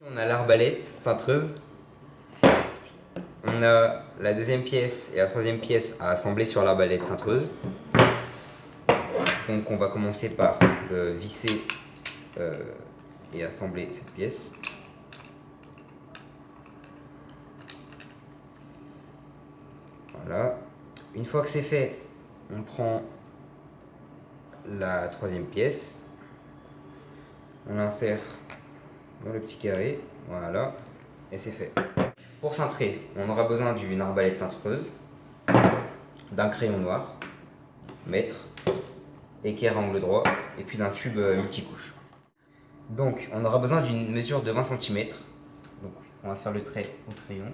On a l'arbalète cintreuse. On a la deuxième pièce et la troisième pièce à assembler sur l'arbalète cintreuse. Donc on va commencer par visser et assembler cette pièce. Voilà. Une fois que c'est fait, on prend la troisième pièce, on l'insère dans le petit carré, voilà, et c'est fait. Pour cintrer, on aura besoin d'une arbalète cintreuse, d'un crayon noir, mètre, équerre à angle droit, et puis d'un tube multicouche. Donc on aura besoin d'une mesure de 20 cm. Donc on va faire le trait au crayon.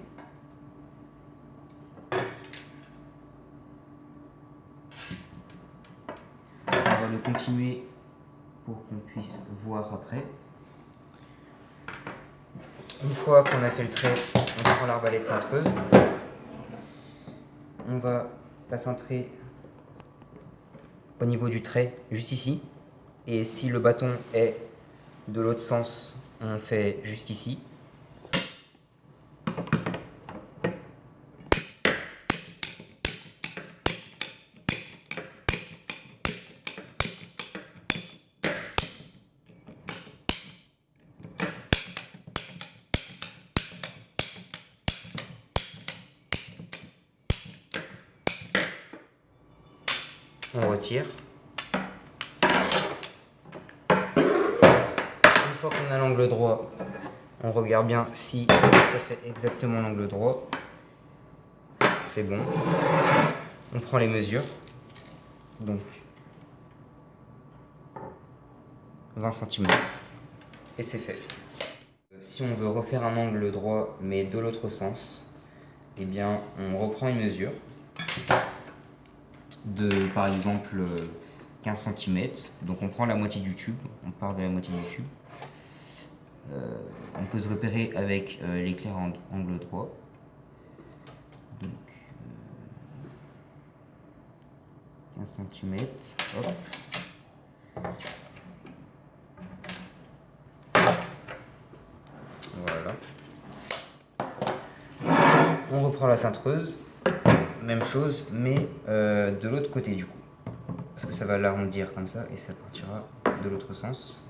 On va le continuer pour qu'on puisse voir après. Une fois qu'on a fait le trait, on prend l'arbalète cintreuse. On va la cintrer au niveau du trait, juste ici. Et si le bâton est de l'autre sens, on fait juste ici. On retire. Une fois qu'on a l'angle droit, on regarde bien si ça fait exactement l'angle droit. C'est bon. On prend les mesures. Donc 20 cm. Et c'est fait. Si on veut refaire un angle droit mais de l'autre sens, eh bien on reprend une mesure de par exemple 15 cm. Donc on prend la moitié du tube, on part de la moitié du tube. On peut se repérer avec l'éclair en angle droit. Donc 15 cm. Hop. Voilà. On reprend la cintreuse. Même chose, mais de l'autre côté du coup. Parce que ça va l'arrondir comme ça et ça partira de l'autre sens.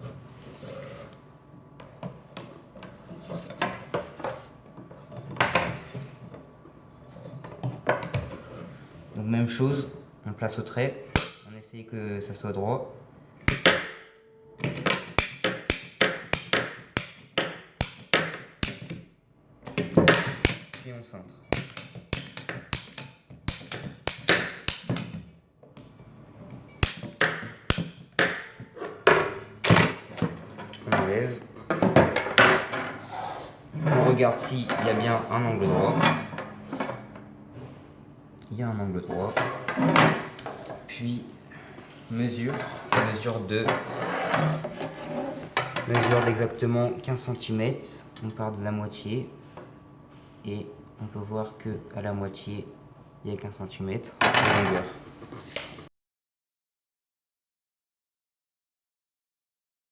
Donc même chose, on place au trait, on essaye que ça soit droit. Et on cintre. On enlève. On regarde s'il y a bien un angle droit. Il y a un angle droit. Puis mesure d'exactement 15 cm. On part de la moitié et on peut voir que à la moitié il y a 15 cm de longueur.